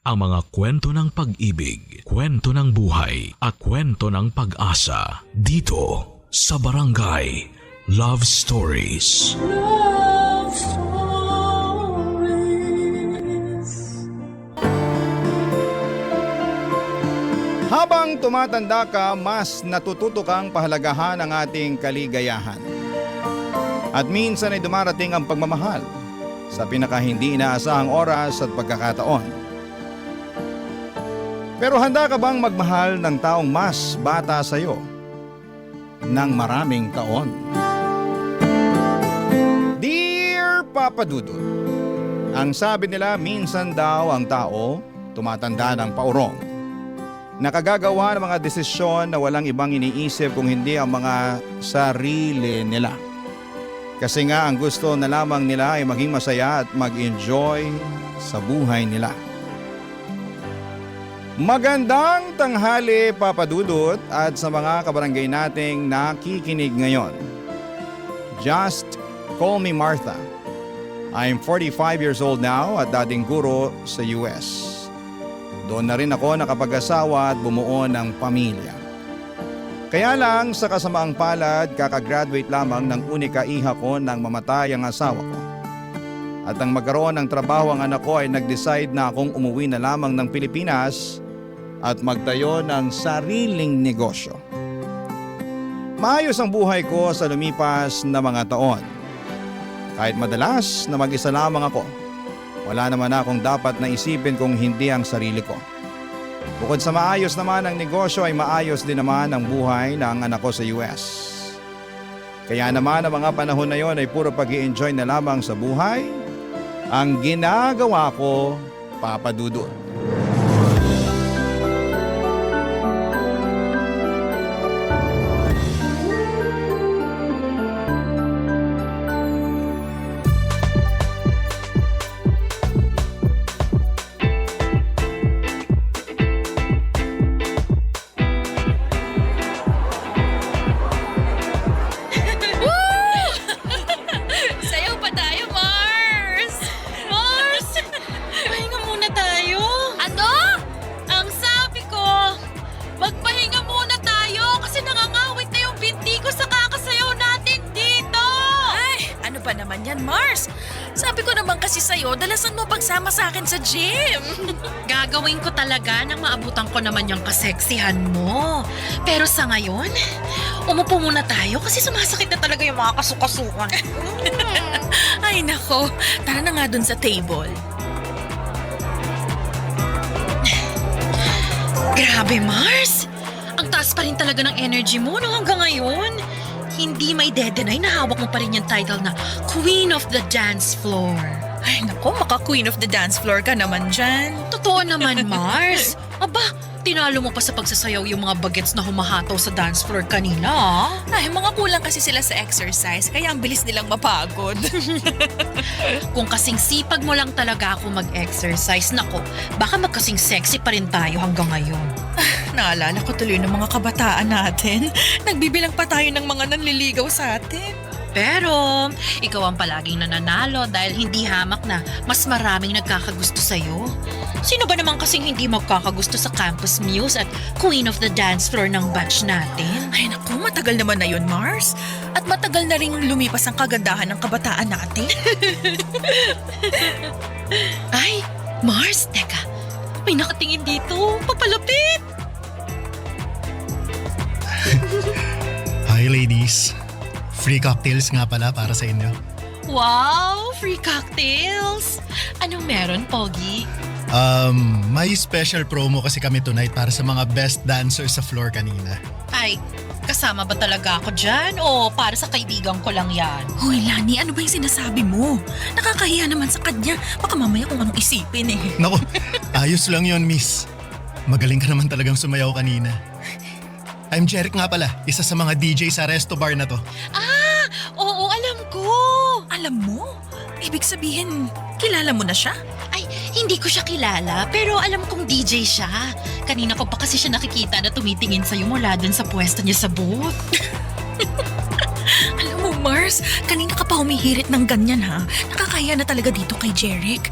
Ang mga kwento ng pag-ibig, kwento ng buhay, at kwento ng pag-asa dito sa Barangay Love Stories. Love Stories. Habang tumatanda ka, mas natututo kang pahalagahan ang ating kaligayahan. At minsan ay dumarating ang pagmamahal sa pinaka hindi inaasahang oras at pagkakataon. Pero handa ka bang magmahal ng taong mas bata sa iyo ng maraming taon? Dear Papa Dudut, ang sabi nila minsan daw ang tao tumatanda ng paurong. Nakagagawa ng mga desisyon na walang ibang iniisip kung hindi ang mga sarili nila. Kasi nga ang gusto na lamang nila ay maging masaya at mag-enjoy sa buhay nila. Magandang tanghali, Papa Dudut, at sa mga kabarangay nating nakikinig ngayon. Just call me Martha. I'm 45 years old now at dating guro sa US. Doon na rin ako nakapag-asawa at bumuo ng pamilya. Kaya lang sa kasamaang palad, kakagraduate lamang ng unika iha ko nang mamatay ang asawa ko. At nang magkaroon ng trabaho ang anak ko ay nag-decide na akong umuwi na lamang ng Pilipinas at magtayo ng sariling negosyo. Maayos ang buhay ko sa lumipas na mga taon. Kahit madalas na mag-isa lamang ako, wala naman akong dapat na isipin kung hindi ang sarili ko. Bukod sa maayos naman ang negosyo ay maayos din naman ang buhay ng anak ko sa US. Kaya naman ang mga panahon na yon ay puro pag-i-enjoy na lamang sa buhay ang ginagawa ko, Papa Dudut. Sayaw pa tayo, Mars! Mars! Pahinga muna tayo. Ano? Ang sabi ko, magpahinga muna tayo kasi nangangawit na yung binti ko sa kakasayaw natin dito. Ay, ano ba naman yan, Mars? Sabi ko naman kasi sa'yo, dalasan mo pagsama sa akin sa gym. Gagawin ko talaga nang maabutan ko naman yung kaseksihan mo. Pero sa ngayon, umupo muna tayo kasi sumasakit na talaga yung mga kasukasukan. Ay nako, tara na nga dun sa table. Grabe, Mars! Ang taas pa rin talaga ng energy mo no hanggang ngayon. Hindi may dedenay na hawak mo pa rin yung title na Queen of the Dance Floor. Ay nako, maka-Queen of the Dance Floor ka naman dyan. Totoo naman, Mars. Aba, tinalo mo pa sa pagsasayaw yung mga bagets na humahataw sa dance floor kanina. Ay, mga kulang kasi sila sa exercise, kaya ang bilis nilang mapagod. Kung kasing sipag mo lang talaga ako mag-exercise, nako, baka magkasing sexy pa rin tayo hanggang ngayon. Naalala ko tuloy ng mga kabataan natin. Nagbibilang pa tayo ng mga nanliligaw sa atin. Pero, ikaw ang palaging nananalo dahil hindi hamak na mas maraming nagkakagusto sa'yo. Sino ba naman kasing hindi magkakagusto sa campus muse at queen of the dance floor ng batch natin? Ay naku, matagal naman na yun, Mars. At matagal na rin lumipas ang kagandahan ng kabataan natin. Ay, Mars, teka. May nakatingin dito. Papalapit. Hi ladies. Free cocktails nga pala para sa inyo. Wow, free cocktails. Anong meron, Pogi? May special promo kasi kami tonight para sa mga best dancers sa floor kanina. Ay, kasama ba talaga ako dyan o para sa kaibigan ko lang yan? Hoy, Lani, ano ba yung sinasabi mo? Nakakahiya naman sa kanya. Baka mamaya kung anong isipin eh. Naku, ayos lang yon miss. Magaling ka naman talagang sumayaw kanina. I'm Jeric nga pala, isa sa mga DJ sa resto bar na to. Ah, oo, alam ko. Alam mo? Ibig sabihin, kilala mo na siya? Ay, hindi ko siya kilala, pero alam kong DJ siya. Kanina ko pa kasi siya nakikita na tumitingin sa'yo mula dun sa pwesto niya sa booth. Alam mo, Mars, kanina ka pa humihirit ng ganyan ha. Nakakahiya na talaga dito kay Jeric.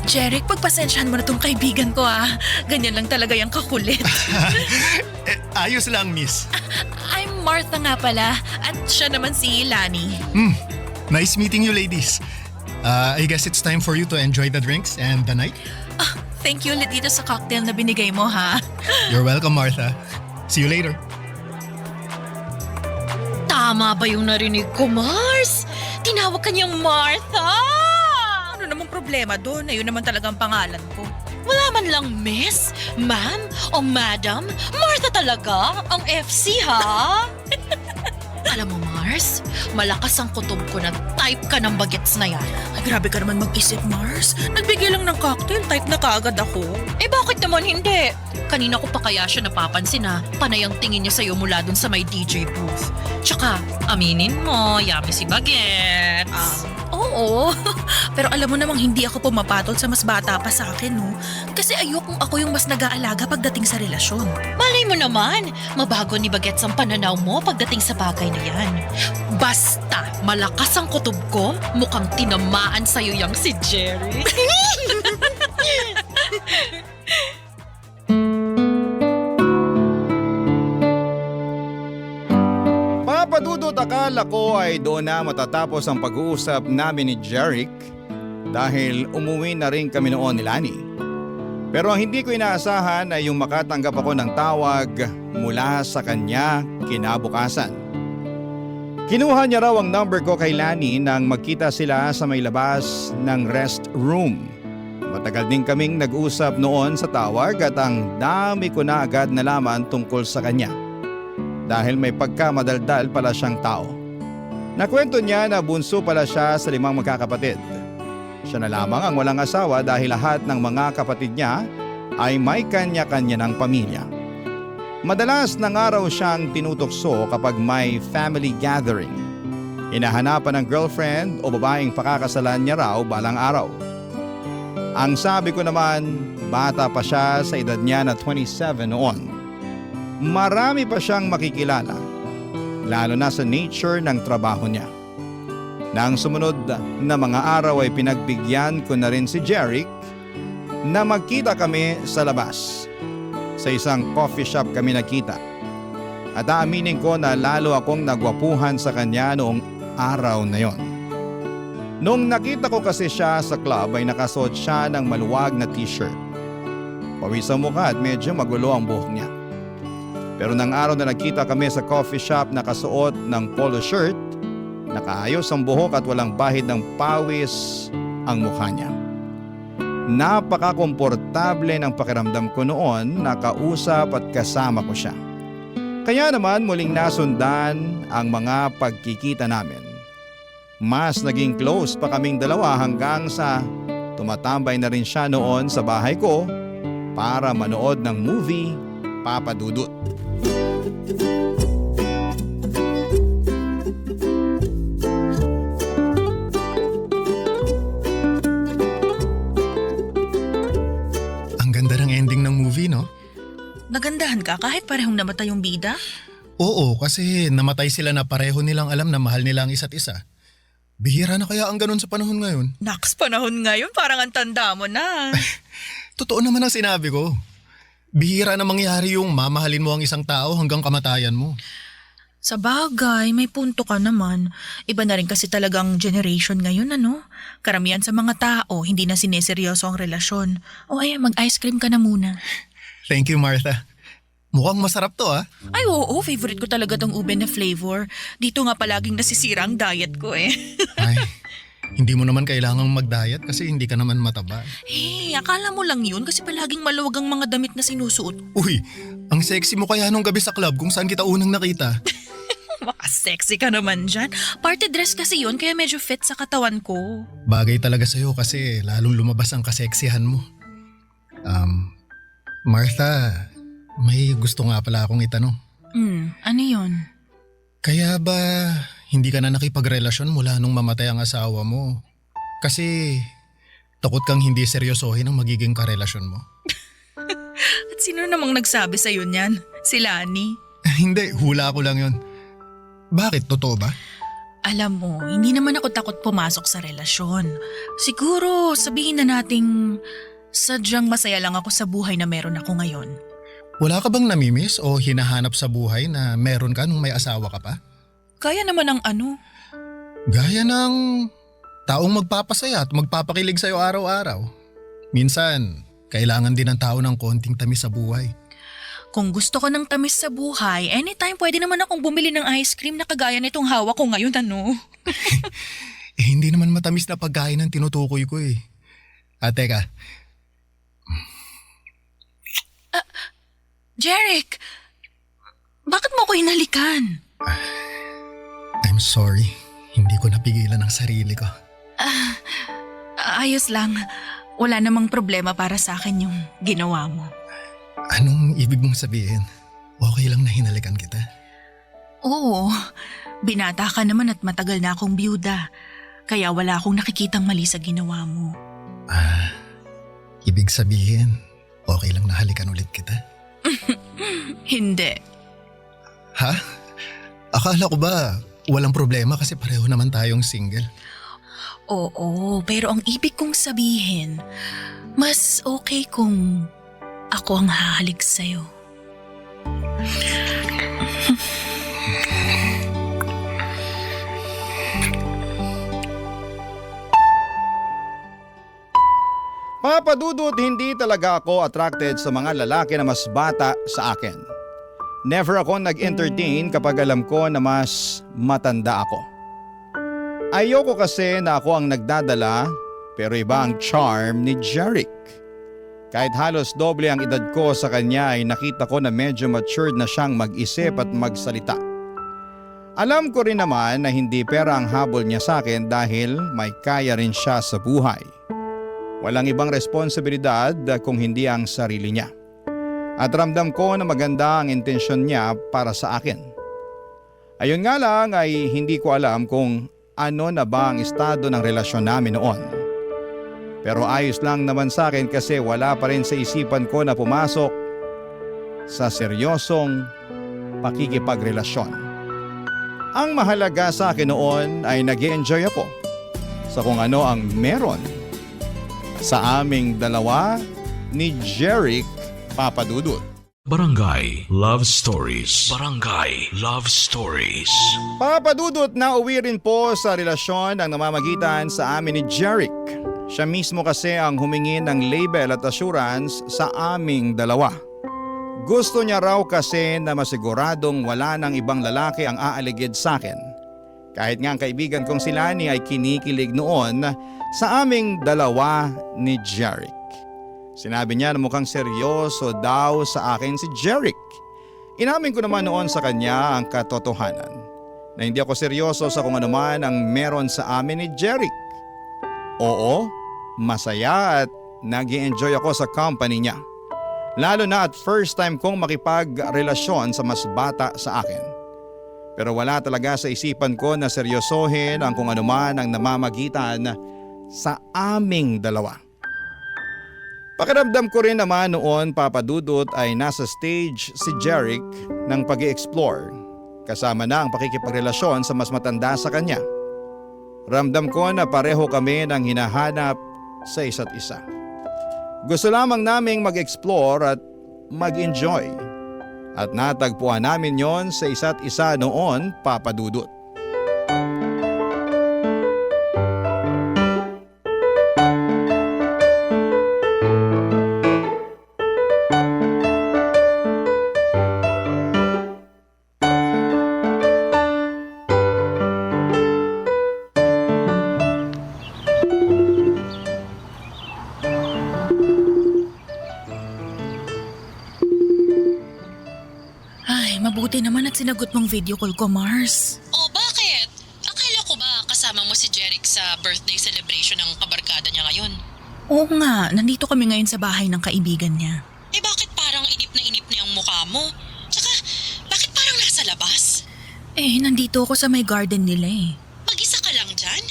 Jeric, pagpasensyahan mo na tong kaibigan ko ah. Ganyan lang talaga yung kakulit. Ayos lang, miss. I'm Martha nga pala at siya naman si Lani. Nice meeting you, ladies. I guess it's time for you to enjoy the drinks and the night. Thank you ulit dito sa cocktail na binigay mo ha. You're welcome, Martha. See you later. Tama ba yung narinig ko, Mars? Tinawag ka niyang Martha! Ano namang problema doon? Ayun naman talagang pangalan ko. Wala man lang miss, ma'am, o madam. Martha talaga, ang FC ha? Alam mo, Mars, malakas ang kutob ko na type ka ng bagets na yan. Ay, grabe ka naman mag-isip, Mars. Nagbigay lang ng cocktail, type na kaagad ako. Eh bakit naman hindi? Kanina ko pa kaya siya napapansin na panay ang tingin niya sa'yo mula dun sa may DJ booth. Tsaka, aminin mo, yummy si Bagets. Oo, pero alam mo namang hindi ako pumapatol sa mas bata pa sa akin, no? Kasi ayokong ako yung mas nag-aalaga pagdating sa relasyon. Malay mo naman, mabago ni Bagets ang pananaw mo pagdating sa bagay na yan. Basta, malakas ang kutob ko, mukhang tinamaan sa'yo yang si Jerry. Papadudot, akala ko ay doon na matatapos ang pag-uusap namin ni Jeric dahil umuwi na rin kami noon ni Lani. Pero ang hindi ko inaasahan ay yung makatanggap ako ng tawag mula sa kanya kinabukasan. Kinuha niya raw ang number ko kay Lani nang magkita sila sa may labas ng restroom. Matagal din kaming nag-usap noon sa tawag at ang dami ko na agad nalaman tungkol sa kanya. Dahil may pagkamadaldal pala siyang tao. Nakwento niya na bunso pala siya sa 5 magkakapatid. Siya na lamang ang walang asawa dahil lahat ng mga kapatid niya ay may kanya-kanya ng pamilya. Madalas ng araw siyang tinutokso kapag may family gathering. Hinahanapan ng girlfriend o babaeng pakakasalan niya raw balang araw. Ang sabi ko naman, bata pa siya sa edad niya na 27 noon. Marami pa siyang makikilala, lalo na sa nature ng trabaho niya. Nang sumunod na mga araw ay pinagbigyan ko na rin si Jeric na magkita kami sa labas. Sa isang coffee shop kami nakita. At aaminin ko na lalo akong nagwapuhan sa kanya noong araw na yon. Nung nakita ko kasi siya sa club ay nakasuot siya ng maluwag na t-shirt. Pawis ang mukha at medyo magulo ang buhok niya. Pero nang araw na nagkita kami sa coffee shop nakasuot ng polo shirt, nakaayos ang buhok at walang bahid ng pawis ang mukha niya. Napaka-komportable ng pakiramdam ko noon na kausap at kasama ko siya. Kaya naman muling nasundan ang mga pagkikita namin. Mas naging close pa kaming dalawa hanggang sa tumatambay na rin siya noon sa bahay ko para manood ng movie Papadudot. Ang ganda ng ending ng movie, no? Nagandahan ka kahit parehong namatay yung bida? Oo, kasi namatay sila na pareho nilang alam na mahal nila ang isa't isa. Bihira na kaya ang ganun sa panahon ngayon? Naks, panahon ngayon parang ang tanda mo na. Totoo naman ang sinabi ko. Bihira na mangyari yung mamahalin mo ang isang tao hanggang kamatayan mo. Sa bagay, may punto ka naman. Iba na rin kasi talagang generation ngayon, ano? Karamihan sa mga tao, hindi na sineseryoso ang relasyon. O ayan, mag-ice cream ka na muna. Thank you, Martha. Mukhang masarap to, ah. Ay oo, favorite ko talaga tong ube na flavor. Dito nga palaging nasisira ang diet ko eh. Ay, hindi mo naman kailangang mag-diet kasi hindi ka naman mataba. Hey, akala mo lang yun kasi palaging maluwag ang mga damit na sinusuot. Uy, ang sexy mo kaya nung gabi sa club kung saan kita unang nakita. Maka-sexy ka naman dyan. Party dress kasi yun kaya medyo fit sa katawan ko. Bagay talaga sa'yo kasi lalong lumabas ang kaseksihan mo. Martha, may gusto nga pala akong itanong. Ano yun? Kaya ba hindi ka na nakipagrelasyon mula nung mamatay ang asawa mo? Kasi takot kang hindi seryosohin ang magiging karelasyon mo. At sino namang nagsabi sa'yo niyan? Si Lani? Hindi, hula ko lang yun. Bakit? Totoo ba? Alam mo, hindi naman ako takot pumasok sa relasyon. Siguro sabihin na nating sadyang masaya lang ako sa buhay na meron ako ngayon. Wala ka bang namimiss o hinahanap sa buhay na meron ka nung may asawa ka pa? Kaya naman ang ano. Gaya ng taong magpapasaya at magpapakilig sa'yo araw-araw. Minsan, kailangan din ng tao ng konting tamis sa buhay. Kung gusto ko ng tamis sa buhay, anytime pwede naman akong bumili ng ice cream na kagaya nitong hawak ko ngayon, ano? Hindi naman matamis na pagkain ang tinutukoy ko eh. Teka. Jeric! Bakit mo ko hinalikan? I'm sorry. Hindi ko napigilan ang sarili ko. Ayos lang. Wala namang problema para sa akin yung ginawa mo. Anong ibig mong sabihin? Okay lang na hinalikan kita? Oo, binata ka naman at matagal na akong byuda. Kaya wala akong nakikitang mali sa ginawa mo. Ibig sabihin, okay lang na halikan ulit kita? Hindi. Ha? Akala ko ba walang problema kasi pareho naman tayong single? Oo, pero ang ibig kong sabihin, mas okay kung ako ang hahalik sa'yo. Papa Dudut, hindi talaga ako attracted sa mga lalaki na mas bata sa akin. Never ako nag-entertain kapag alam ko na mas matanda ako. Ayoko kasi na ako ang nagdadala, pero iba ang charm ni Jeric. Kahit halos doble ang edad ko sa kanya ay nakita ko na medyo matured na siyang mag-isip at magsalita. Alam ko rin naman na hindi pera ang habol niya sa akin dahil may kaya rin siya sa buhay. Walang ibang responsibilidad kung hindi ang sarili niya. At ramdam ko na maganda ang intensyon niya para sa akin. Ayun nga lang ay hindi ko alam kung ano na ba ang estado ng relasyon namin noon. Pero ayos lang naman sa akin kasi wala pa rin sa isipan ko na pumasok sa seryosong pakikipagrelasyon. Ang mahalaga sa akin noon ay nag-e-enjoy ako sa kung ano ang meron sa aming dalawa ni Jeric, Papa Dudut. Barangay Love Stories. Barangay Love Stories. Papa Dudut, nauwi rin po sa relasyon ang namamagitan sa amin ni Jeric. Siya mismo kasi ang humingi ng label at assurance sa aming dalawa. Gusto niya raw kasi na masiguradong wala ng ibang lalaki ang aaligid sa akin. Kahit nga ang kaibigan kong si Lani ay kinikilig noon sa aming dalawa ni Jeric. Sinabi niya na mukhang seryoso daw sa akin si Jeric. Inamin ko naman noon sa kanya ang katotohanan na hindi ako seryoso sa kung ano man ang meron sa amin ni Jeric. Oo, masaya at nag-i-enjoy ako sa company niya. Lalo na at first time kong makipagrelasyon sa mas bata sa akin. Pero wala talaga sa isipan ko na seryosohin ang kung ano man ang namamagitan sa aming dalawa. Pakiramdam ko rin naman noon, Papa Dudut, ay nasa stage si Jeric ng pag-i-explore. Kasama na ang pakikipagrelasyon sa mas matanda sa kanya. Ramdam ko na pareho kami ng hinahanap sa isa't isa. Gusto lamang naming mag-explore at mag-enjoy. At natagpuan namin yon sa isa't isa noon, Papa Dudut. Mabuti naman at sinagot mong video call ko, Mars. Oh, bakit? Akala ko ba kasama mo si Jeric sa birthday celebration ng kabarkada niya ngayon? Oo nga, nandito kami ngayon sa bahay ng kaibigan niya. Eh bakit parang inip na yung mukha mo? Tsaka, bakit parang nasa labas? Nandito ako sa may garden nila eh. Mag-isa ka lang dyan?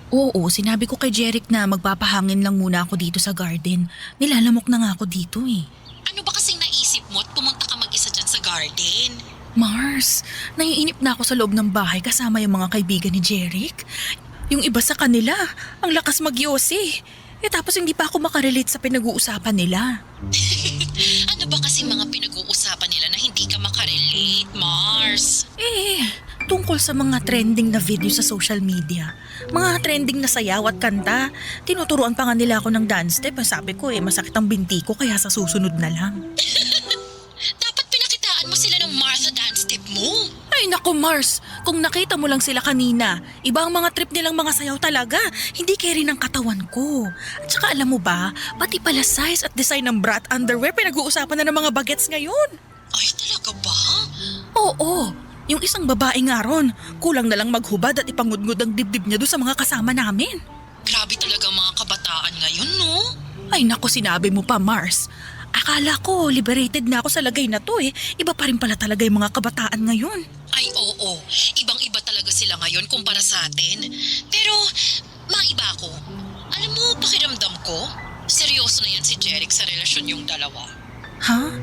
Oo, sinabi ko kay Jeric na magpapahangin lang muna ako dito sa garden. Nilalamok na nga ako dito eh. Ano ba kasing naisip mo at pumunta ka mag-isa dyan sa garden? Mars, naiinip na ako sa loob ng bahay kasama yung mga kaibigan ni Jeric. Yung iba sa kanila, ang lakas magyosi. Tapos hindi pa ako makarelate sa pinag-uusapan nila. Ano ba kasi mga pinag-uusapan nila na hindi ka makarelate, Mars? Tungkol sa mga trending na video sa social media. Mga trending na sayaw at kanta. Tinuturuan pa nga nila ako ng dance step. Sabi ko masakit ang binti ko kaya sa susunod na lang. Dapat pinakitaan mo sila ng Martha dance step mo. Ay naku Mars, kung nakita mo lang sila kanina, iba ang mga trip nilang mga sayaw talaga. Hindi carry ng katawan ko. At saka alam mo ba, pati pala size at design ng brat underwear pinag-uusapan na ng mga bagets ngayon. Ay, talaga ba? Oo, yung isang babae nga ron, kulang na lang maghubad at ipangudngod ang dibdib niya doon sa mga kasama namin. Grabe talaga mga kabataan ngayon, no? Ay naku, sinabi mo pa Mars. Akala ko liberated na ako sa lagay na to Iba pa rin pala talaga yung mga kabataan ngayon. Ay, oo. Ibang-iba talaga sila ngayon kumpara sa atin. Pero, maiba ako. Alam mo, pakiramdam ko, seryoso na yan si Jeric sa relasyon yung dalawa. Ha?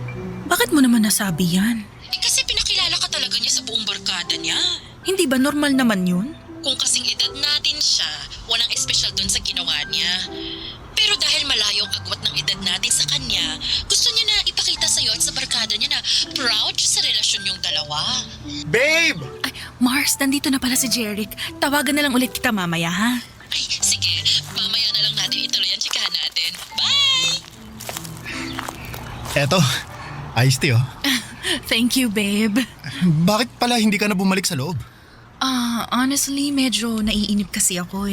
Bakit mo naman nasabi yan? Kasi pinakilala ka talaga niya sa buong barkada niya. Hindi ba normal naman yun? Kung kasing edad natin siya, walang espesyal dun sa ginawa niya. Pero dahil malayo ang agwat ng edad natin sa kanya, gusto niya na ipakita sa'yo at sa barkada niya na proud siya sa relasyon yung dalawa. Babe! Ay, Mars, nandito na pala si Jeric. Tawagan na lang ulit kita mamaya, ha? Ay, sige. Mamaya na lang natin ituloy ang tsikahan natin. Bye! Eto, iced tea oh. Thank you, babe. Bakit pala hindi ka na bumalik sa loob? Honestly, medyo naiinip kasi ako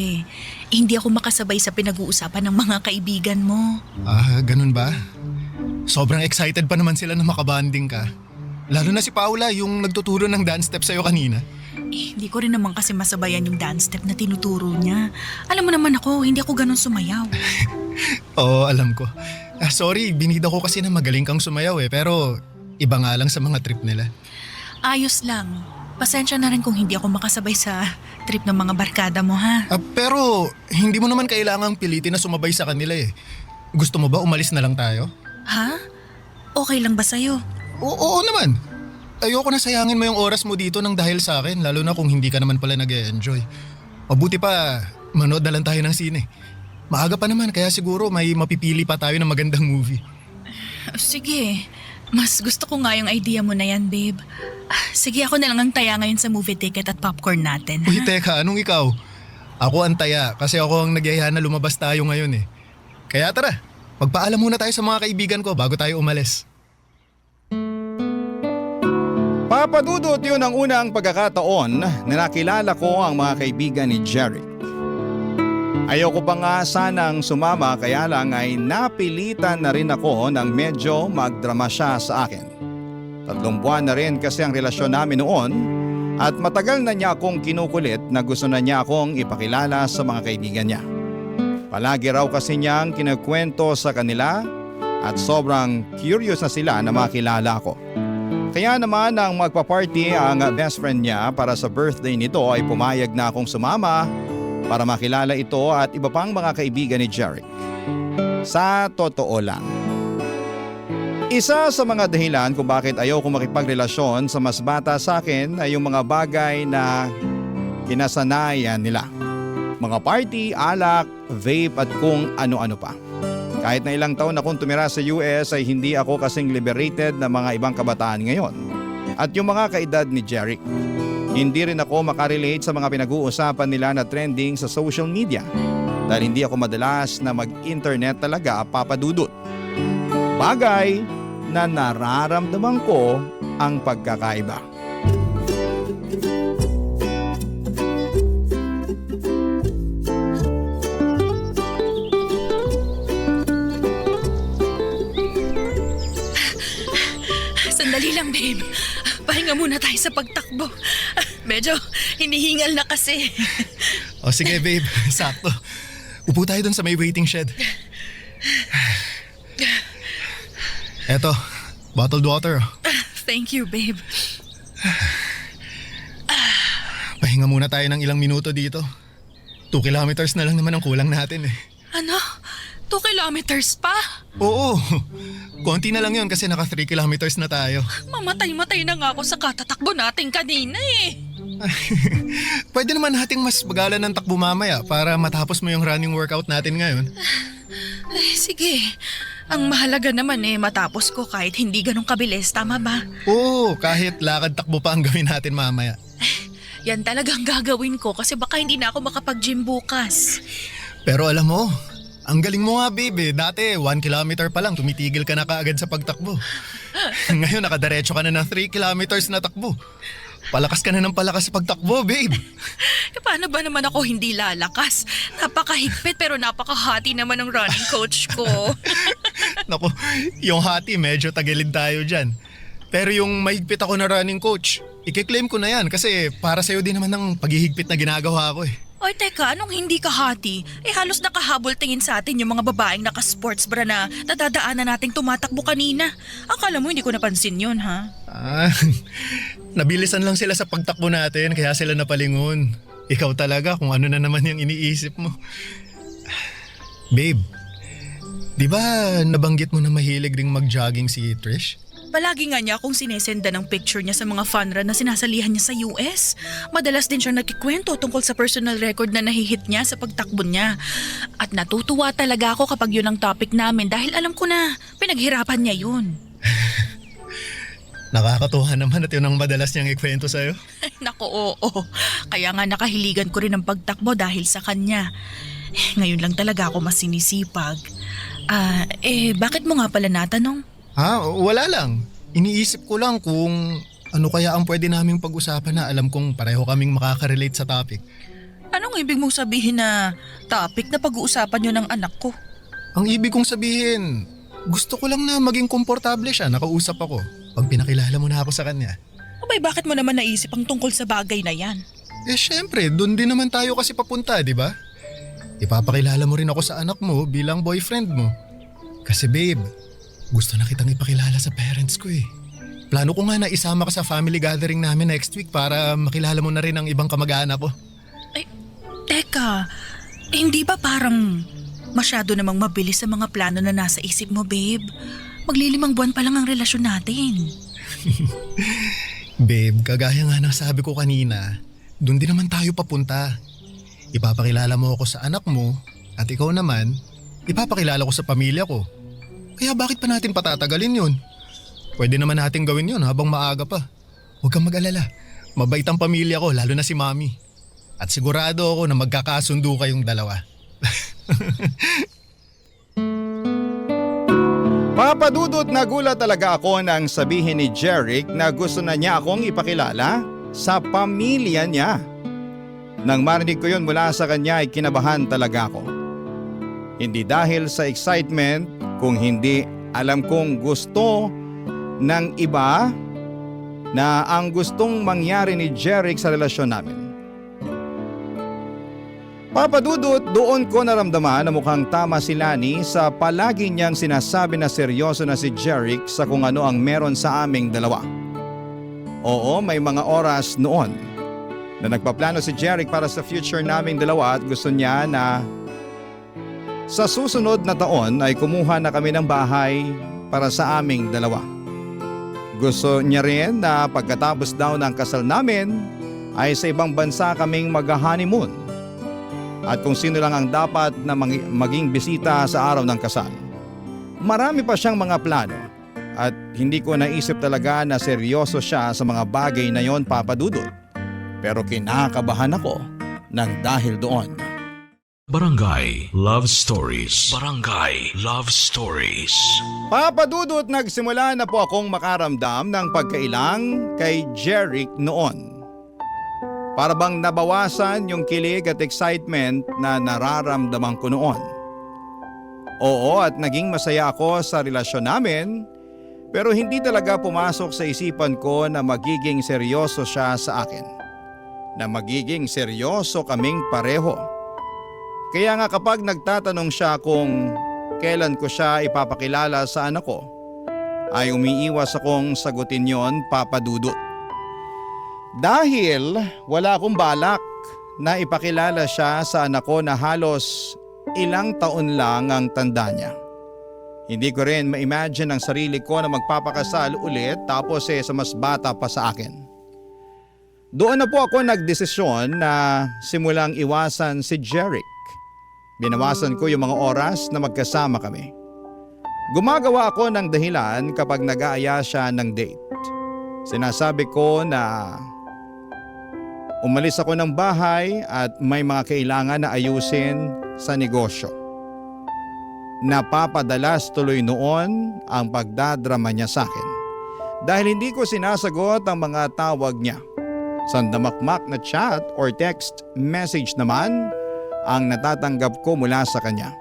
Hindi ako makasabay sa pinag-uusapan ng mga kaibigan mo. Ganun ba? Sobrang excited pa naman sila na makabanding ka. Lalo na si Paula, yung nagtuturo ng dance step sa'yo kanina. Hindi ko rin naman kasi masabayan yung dance step na tinuturo niya. Alam mo naman ako, hindi ako ganun sumayaw. Oo, alam ko. Sorry, binida ko kasi na magaling kang sumayaw pero iba nga lang sa mga trip nila. Ayos lang. Pasensya na rin kung hindi ako makasabay sa trip ng mga barkada mo, ha? Pero hindi mo naman kailangang pilitin na sumabay sa kanila Gusto mo ba umalis na lang tayo? Ha? Okay lang ba sa'yo? Oo naman. Ayoko na sayangin mo yung oras mo dito nang dahil sa akin, lalo na kung hindi ka naman pala nag-e-enjoy. Mabuti pa, manood na lang tayo ng sine. Maaga pa naman kaya siguro may mapipili pa tayo ng magandang movie. Sige. Mas gusto ko nga yung idea mo na yan, babe. Sige, ako na lang ang taya ngayon sa movie ticket at popcorn natin. Uy, teka, anong ikaw? Ako ang taya kasi ako ang nagyaya na lumabas tayo ngayon Kaya tara, magpaalam muna tayo sa mga kaibigan ko bago tayo umalis. Papadudot yun ang unang pagkakataon na nakilala ko ang mga kaibigan ni Jeric. Ayoko pa nga sanang sumama kaya lang ay napilitan na rin ako nang medyo magdrama siya sa akin. 3 buwan na rin kasi ang relasyon namin noon at matagal na niya akong kinukulit na gusto na niya akong ipakilala sa mga kaibigan niya. Palagi raw kasi niyang kinagkwento sa kanila at sobrang curious na sila na makilala ko. Kaya naman nang magpa-party ang best friend niya para sa birthday nito ay pumayag na akong sumama para makilala ito at iba pang mga kaibigan ni Jeric. Sa totoo lang, isa sa mga dahilan kung bakit ayaw ko makipagrelasyon sa mas bata sa akin ay yung mga bagay na kinasanayan nila. Mga party, alak, vape at kung ano-ano pa. Kahit na ilang taon akong tumira sa US ay hindi ako kasing liberated na mga ibang kabataan ngayon. At yung mga kaedad ni Jeric. Hindi rin ako makarelate sa mga pinag-uusapan nila na trending sa social media dahil hindi ako madalas na mag-internet talaga, papadudot. Bagay na nararamdaman ko ang pagkakaiba. Sandali lang, babe. Pahinga muna tayo sa pagtakbo. Medyo hinihingal na kasi. O sige babe, sakto. Upo tayo dun sa may waiting shed. Eto, bottled water. Thank you, babe. Pahinga muna tayo ng ilang minuto dito. 2 kilometers na lang naman ang kulang natin Ano? 2 kilometers pa? Oo, konti na lang yun kasi naka 3 kilometers na tayo. Mamatay-matay na nga ako sa katatakbo natin kanina eh. Pwede naman nating mas bagalan ng takbo mamaya para matapos mo yung running workout natin ngayon. Ay, sige. Ang mahalaga naman eh matapos ko kahit hindi ganun kabilis, tama ba? Oo, kahit lakad takbo pa ang gawin natin mamaya. Yan talagang gagawin ko kasi baka hindi na ako makapag-gym bukas. Pero alam mo, ang galing mo nga babe. Dati 1 kilometer pa lang tumitigil ka na kaagad sa pagtakbo. Ngayon nakadiretso ka na ng 3 kilometers na takbo. Palakas ka na ng palakas sa pagtakbo babe. Eh, paano ba naman ako hindi lalakas? Napakahigpit pero napakahati naman ng running coach ko. Naku, yung hati medyo tagilid tayo dyan. Pero yung mahigpit ako na running coach, i-claim ko na yan kasi para sa'yo din naman ng paghihigpit na ginagawa ko eh. Oy, teka, anong hindi ka hati? Eh halos nakahabol tingin sa atin yung mga babaeng naka-sports bra na nadadaanan nating tumatakbo kanina. Akala mo hindi ko napansin yun, ha? Nabilisan lang sila sa pagtakbo natin kaya sila napalingon. Ikaw talaga kung ano na naman yung iniisip mo. Babe, di ba nabanggit mo na mahilig ring mag-jogging si Trish? Palagi nga niya akong sinesenda ng picture niya sa mga fun run na sinasalihan niya sa US. Madalas din siya nagkikwento tungkol sa personal record na nahihit niya sa pagtakbo niya. At natutuwa talaga ako kapag yun ang topic namin dahil alam ko na pinaghirapan niya yun. Nakakatuwa naman at yun ang madalas niyang ikwento sa'yo. Ay, naku, oo. Kaya nga nakahiligan ko rin ng pagtakbo dahil sa kanya. Ngayon lang talaga ako mas sinisipag. Bakit mo nga pala natanong? Wala lang. Iniisip ko lang kung ano kaya ang pwede naming pag-usapan na alam kong pareho kaming makaka-relate sa topic. Anong ibig mong sabihin na topic na pag-uusapan yun ng anak ko? Ang ibig kong sabihin, gusto ko lang na maging komportable siya, nakausap ako. Pag pinakilala mo na ako sa kanya. Abay, bakit mo naman naisip ang tungkol sa bagay na yan? Syempre, doon din naman tayo kasi papunta, di ba? Ipapakilala mo rin ako sa anak mo bilang boyfriend mo. Kasi babe, gusto na kitang ipakilala sa parents ko eh. Plano ko nga na isama ka sa family gathering namin next week para makilala mo na rin ang ibang kamag-anak ko. Ay, teka, hindi ba parang masyado namang mabilis sa mga plano na nasa isip mo, babe? Maglilimang buwan pa lang ang relasyon natin. Babe, kagaya nga ng sabi ko kanina, doon din naman tayo papunta. Ipapakilala mo ako sa anak mo at ikaw naman, ipapakilala ko sa pamilya ko. Kaya bakit pa natin patatagalin yun? Pwede naman natin gawin yun habang maaga pa. Huwag kang mag-alala. Mabait ang pamilya ko, lalo na si Mami. At sigurado ako na magkakasundo kayong dalawa. Papadudot, nagulat talaga ako nang sabihin ni Jeric na gusto na niya akong ipakilala sa pamilya niya. Nang marinig ko yun mula sa kanya ay kinabahan talaga ako. Hindi dahil sa excitement, kung hindi alam kong gusto ng iba na ang gustong mangyari ni Jeric sa relasyon namin. Papadudot, doon ko naramdaman na mukhang tama si Lani sa palagi niyang sinasabi na seryoso na si Jeric sa kung ano ang meron sa aming dalawa. Oo, may mga oras noon na nagpaplano si Jeric para sa future naming dalawa at gusto niya na sa susunod na taon ay kumuha na kami ng bahay para sa aming dalawa. Gusto niya rin na pagkatapos daw ng kasal namin ay sa ibang bansa kaming mag-honeymoon. At kung sino lang ang dapat na maging bisita sa araw ng kasal. Marami pa siyang mga plano at hindi ko naisip talaga na seryoso siya sa mga bagay na yon, Papadudot. Pero kinakabahan ako ng dahil doon. Barangay Love Stories. Barangay Love Stories. Papadudot, nagsimula na po akong makaramdam ng pagkailang kay Jeric noon. Para bang nabawasan yung kilig at excitement na nararamdaman ko noon. Oo, at naging masaya ako sa relasyon namin, pero hindi talaga pumasok sa isipan ko na magiging seryoso siya sa akin. Na magiging seryoso kaming pareho. Kaya nga kapag nagtatanong siya kung kailan ko siya ipapakilala sa anak ko, ay umiiwas akong sagutin yon, Papadudot. Dahil wala akong balak na ipakilala siya sa anak ko na halos ilang taon lang ang tanda niya. Hindi ko rin ma-imagine ang sarili ko na magpapakasal ulit tapos sa mas bata pa sa akin. Doon na po ako nagdesisyon na simulang iwasan si Jeric. Binawasan ko yung mga oras na magkasama kami. Gumagawa ako ng dahilan kapag nag-aaya siya ng date. Sinasabi ko na umalis ako ng bahay at may mga kailangan na ayusin sa negosyo. Napapadalas tuloy noon ang pagdadrama niya sa akin dahil hindi ko sinasagot ang mga tawag niya. Sandamakmak na chat or text message naman ang natatanggap ko mula sa kanya.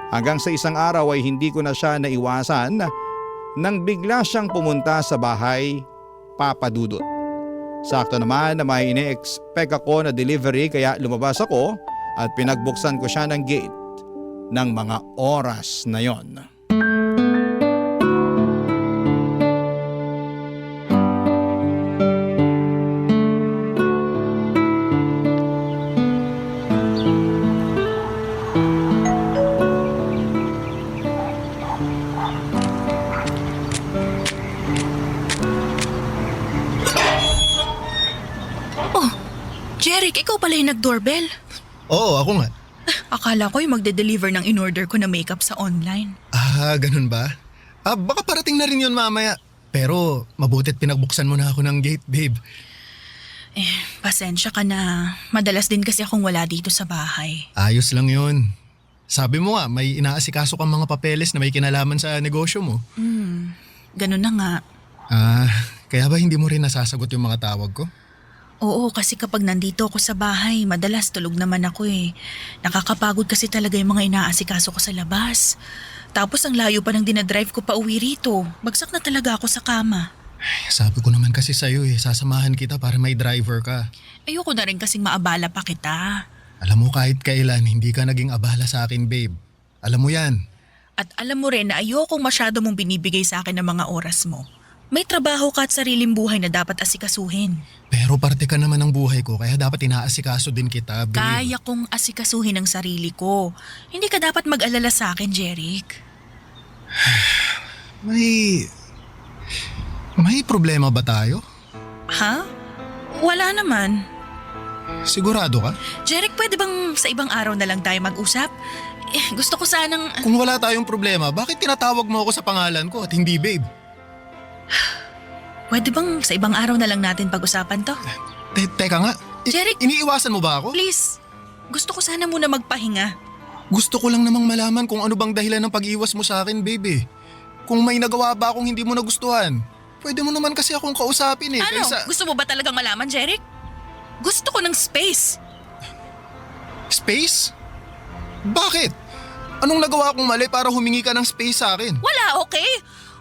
Hanggang sa isang araw ay hindi ko na siya naiwasan nang bigla siyang pumunta sa bahay, Papa Dudut. Sakto naman na may ine-expect ako na delivery kaya lumabas ako at pinagbuksan ko siya ng gate ng mga oras na yon. Jeric, ikaw pala yung nag-doorbell. Oo, ako nga. Akala ko yung magde-deliver ng in-order ko na makeup sa online. Ah, ganun ba? Baka parating na rin yun mamaya. Pero mabutit pinagbuksan mo na ako ng gate, babe. Pasensya ka na. Madalas din kasi akong wala dito sa bahay. Ayos lang yun. Sabi mo nga, may inaasikaso kang mga papeles na may kinalaman sa negosyo mo. Ganun na nga. Kaya ba hindi mo rin nasasagot yung mga tawag ko? Oo, kasi kapag nandito ako sa bahay, madalas tulog naman ako eh. Nakakapagod kasi talaga yung mga inaasikaso ko sa labas. Tapos ang layo pa ng dinadrive ko pa uwi rito. Bagsak na talaga ako sa kama. Sabi ko naman kasi sa'yo sasamahan kita para may driver ka. Ayoko na rin kasing maabala pa kita. Alam mo kahit kailan, hindi ka naging abala sa akin, babe. Alam mo yan. At alam mo rin na ayokong masyado mong binibigay sa akin ng mga oras mo. May trabaho ka at sariling buhay na dapat asikasuhin. Pero parte ka naman ng buhay ko, kaya dapat inaasikaso din kita, babe. Kaya kong asikasuhin ang sarili ko. Hindi ka dapat mag-alala sa akin, Jeric. May problema ba tayo? Ha? Wala naman. Sigurado ka? Jeric, pwede bang sa ibang araw na lang tayo mag-usap? Gusto ko sanang... Kung wala tayong problema, bakit tinatawag mo ako sa pangalan ko at hindi babe? Pwede bang sa ibang araw na lang natin pag-usapan to? Teka nga, Jeric! iniiwasan mo ba ako? Please, gusto ko sana muna magpahinga. Gusto ko lang namang malaman kung ano bang dahilan ng pag-iwas mo sa akin, babe. Kung may nagawa ba akong hindi mo nagustuhan, pwede mo naman kasi akong kausapin eh. Ano? Kaysa... Gusto mo ba talagang malaman, Jeric? Gusto ko ng space. Space? Bakit? Anong nagawa kong mali para humingi ka ng space sa akin? Wala, okay?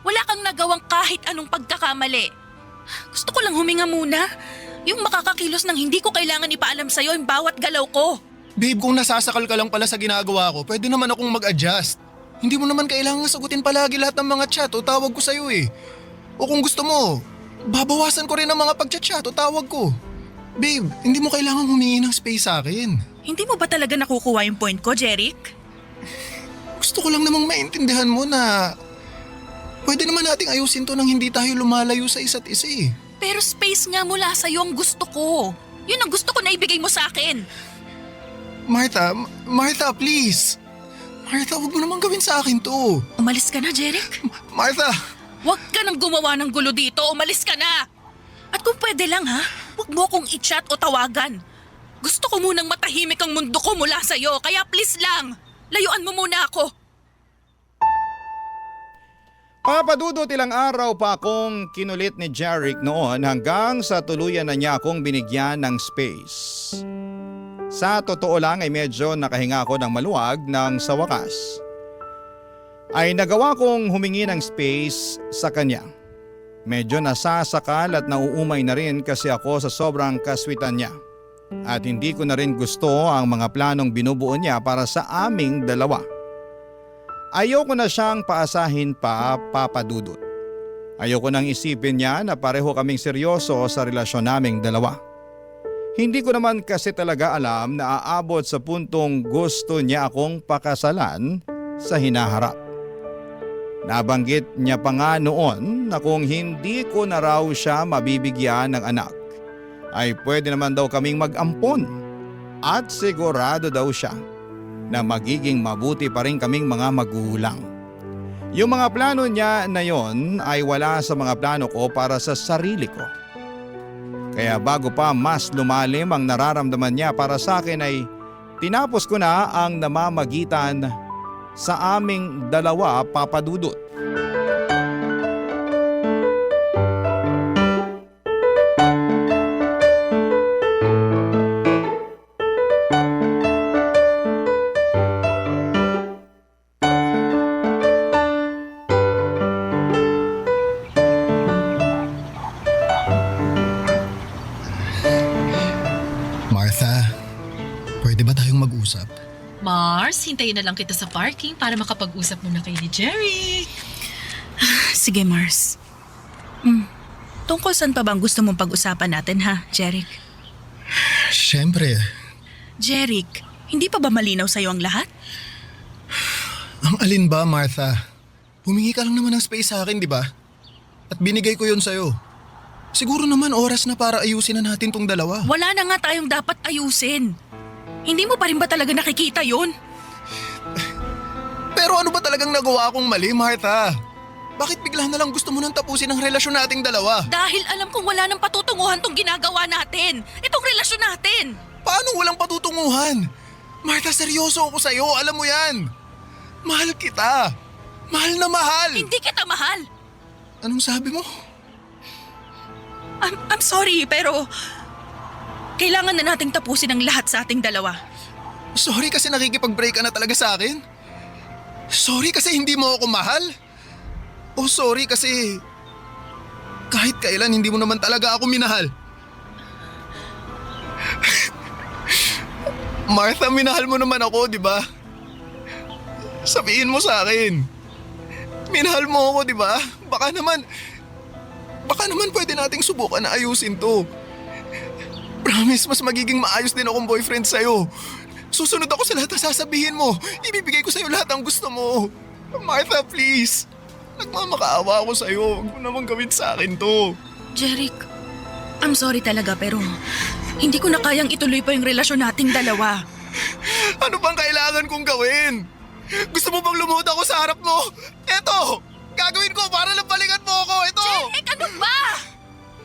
Wala kang nagawang kahit anong pagkakamali. Gusto ko lang huminga muna. Yung makakakilos ng hindi ko kailangan ipaalam sa'yo yung bawat galaw ko. Babe, kung nasasakal ka lang pala sa ginagawa ko, pwede naman akong mag-adjust. Hindi mo naman kailangan sagutin palagi lahat ng mga chat o tawag ko sa'yo eh. O kung gusto mo, babawasan ko rin ang mga pag-chat o tawag ko. Babe, hindi mo kailangan humingi ng space sa akin. Hindi mo ba talaga nakukuha yung point ko, Jeric? Gusto ko lang namang maintindihan mo na pwede naman nating ayusin to nang hindi tayo lumalayo sa isa't isa eh. Pero space nga mula sa'yo ang gusto ko. Yun ang gusto ko na ibigay mo sa akin. Martha, please. Martha, huwag mo naman gawin sa akin to. Umalis ka na, Jeric. Martha! Huwag ka nang gumawa ng gulo dito. Umalis ka na. At kung pwede lang ha, huwag mo akong i-chat o tawagan. Gusto ko munang matahimik ang mundo ko mula sa'yo. Kaya please lang, layuan mo muna ako. Papadudot ilang araw pa akong kinulit ni Jeric noon hanggang sa tuluyan na niya akong binigyan ng space. Sa totoo lang ay medyo nakahinga ako ng maluwag nang sa wakas ay nagawa kong humingi ng space sa kanya. Medyo nasasakal at nauumay na rin kasi ako sa sobrang kaswitan niya. At hindi ko na rin gusto ang mga planong binubuo niya para sa aming dalawa. Ayoko na siyang paasahin pa, Papa Dudut. Ayoko nang isipin niya na pareho kaming seryoso sa relasyon naming dalawa. Hindi ko naman kasi talaga alam na aabot sa puntong gusto niya akong pakasalan sa hinaharap. Nabanggit niya pa nga noon na kung hindi ko na raw siya mabibigyan ng anak, ay pwede naman daw kaming mag-ampon at sigurado daw siya na magiging mabuti pa rin kaming mga magulang. Yung mga plano niya na yon ay wala sa mga plano ko para sa sarili ko. Kaya bago pa mas lumalim ang nararamdaman niya para sa akin ay tinapos ko na ang namamagitan sa aming dalawa, Papa Dudut. Martha, pwede ba tayong mag-usap? Mars, hintayin na lang kita sa parking para makapag-usap muna kayo ni Jerry. Sige, Mars. Tungkol saan pa bang gusto mong pag-usapan natin ha, Jeric? Siyempre, Jeric, hindi pa ba malinaw sa'yo ang lahat? ang alin ba, Martha? Humingi ka lang naman ng space sa akin, di ba? At binigay ko yun sa'yo. Siguro naman oras na para ayusin na natin tong dalawa. Wala na nga tayong dapat ayusin. Hindi mo pa rin ba talaga nakikita yun? Pero ano ba talagang nagawa kong mali, Martha? Bakit bigla na lang gusto mo nang tapusin ang relasyon nating dalawa? Dahil alam kong wala nang patutunguhan tong ginagawa natin. Itong relasyon natin. Paano walang patutunguhan? Martha, seryoso ako sa'yo, alam mo yan. Mahal kita. Mahal na mahal. Hindi kita mahal. Anong sabi mo? I'm sorry, pero kailangan na nating tapusin ang lahat sa ating dalawa. Sorry kasi nakikipag-break ka na talaga sa akin? Sorry kasi hindi mo ako mahal? O sorry kasi kahit kailan hindi mo naman talaga ako minahal? Martha, minahal mo naman ako, di ba? Sabihin mo sa akin. Minahal mo ako, di ba? Baka naman pwede nating subukan na ayusin to. Promise, mas magiging maayos din akong boyfriend sa'yo. Susunod ako sa lahat na sasabihin mo. Ibibigay ko sa'yo lahat ang gusto mo. Martha, please. Nagmamakaawa ako sa'yo. Huwag mo naman gawin sa akin to. Jeric, I'm sorry talaga pero hindi ko na kayang ituloy pa yung relasyon nating dalawa. Ano bang kailangan kong gawin? Gusto mo bang lumuhod ako sa harap mo? Eto! Gagawin ko para lang balikan mo ako. Ito! Jeric, ano ba?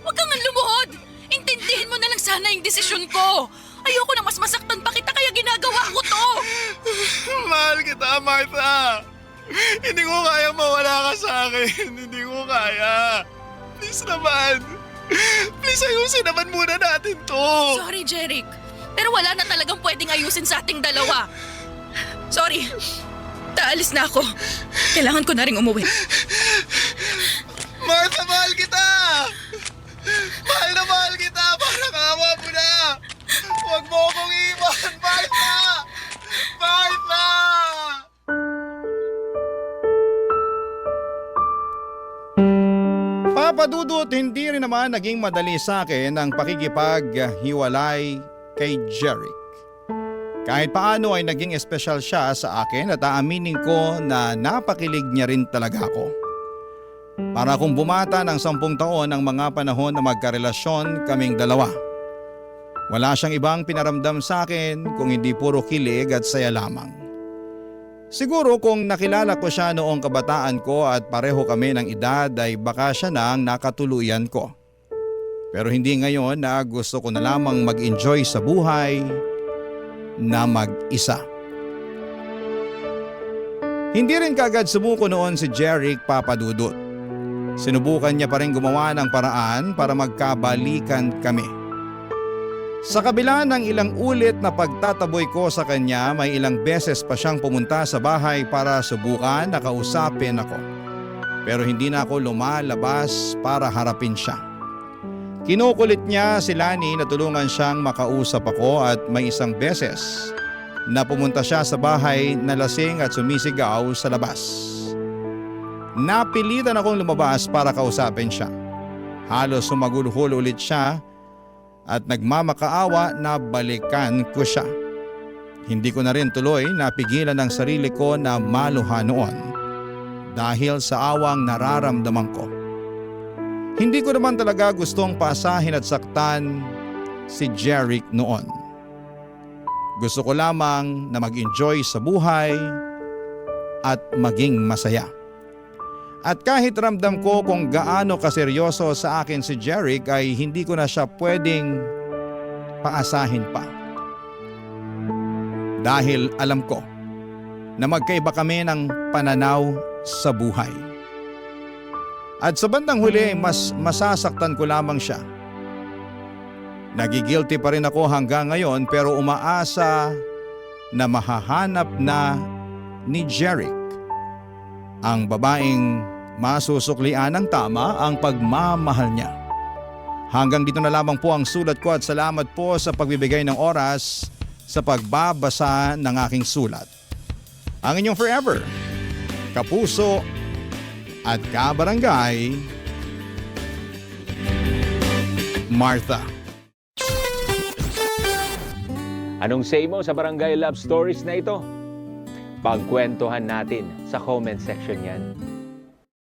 Huwag kang lumuhod. Intindihin mo na lang sana yung desisyon ko. Ayoko na mas masaktan pa kita kaya ginagawa ko to. Mahal kita, Martha. Hindi ko kaya mawala ka sa akin. Hindi ko kaya. Please naman. Please ayusin naman muna natin to. Sorry, Jeric. Pero wala na talagang pwedeng ayusin sa ating dalawa. Sorry. Taalis na ako. Kailangan ko na rin umuwi. Martha, mahal kita. Mahal na mahal kita. Parang awa mo na. Huwag mo akong iwan, Martha. Martha! Papa Dudut, hindi rin naman naging madali sa akin ang pakikipaghiwalay kay Jeric. Kahit paano ay naging espesyal siya sa akin at aaminin ko na napakilig niya rin talaga ako. Para kung bumata ng 10 taon ang mga panahon na magkarelasyon kaming dalawa. Wala siyang ibang pinaramdam sa akin kung hindi puro kilig at saya lamang. Siguro kung nakilala ko siya noong kabataan ko at pareho kami ng edad ay baka siya na ang nakatuluyan ko. Pero hindi ngayon na gusto ko na lamang mag-enjoy sa buhay na mag-isa. Hindi rin kagad sumuko noon si Jeric, Papa Dudut. Sinubukan niya pa rin gumawa ng paraan para magkabalikan kami. Sa kabila ng ilang ulit na pagtataboy ko sa kanya, may ilang beses pa siyang pumunta sa bahay para subukan na kausapin ako. Pero hindi na ako lumalabas para harapin siya. Kinukulit niya si Lani na tulungan siyang makausap ako at may isang beses na pumunta siya sa bahay na lasing at sumisigaw sa labas. Napilitan akong lumabas para kausapin siya. Halos sumagulhol ulit siya at nagmamakaawa na balikan ko siya. Hindi ko na rin tuloy napigilan ang sarili ko na maluha noon. dahil sa awang nararamdaman ko. Hindi ko naman talaga gustong paasahin at saktan si Jeric noon. Gusto ko lamang na mag-enjoy sa buhay at maging masaya. At kahit ramdam ko kung gaano kaseryoso sa akin si Jeric ay hindi ko na siya pwedeng paasahin pa. Dahil alam ko na magkaiba kami ng pananaw sa buhay. At sa bandang huli, mas masasaktan ko lamang siya. Nagigilty pa rin ako hanggang ngayon pero umaasa na mahahanap na ni Jeric ang babaeng masusuklian ng tama ang pagmamahal niya. Hanggang dito na lamang po ang sulat ko at salamat po sa pagbibigay ng oras sa pagbabasa ng aking sulat. Ang inyong forever, kapuso at kabarangay, Martha. Anong say mo sa Barangay Love Stories na ito? Pagkwentuhan natin sa comment section yan.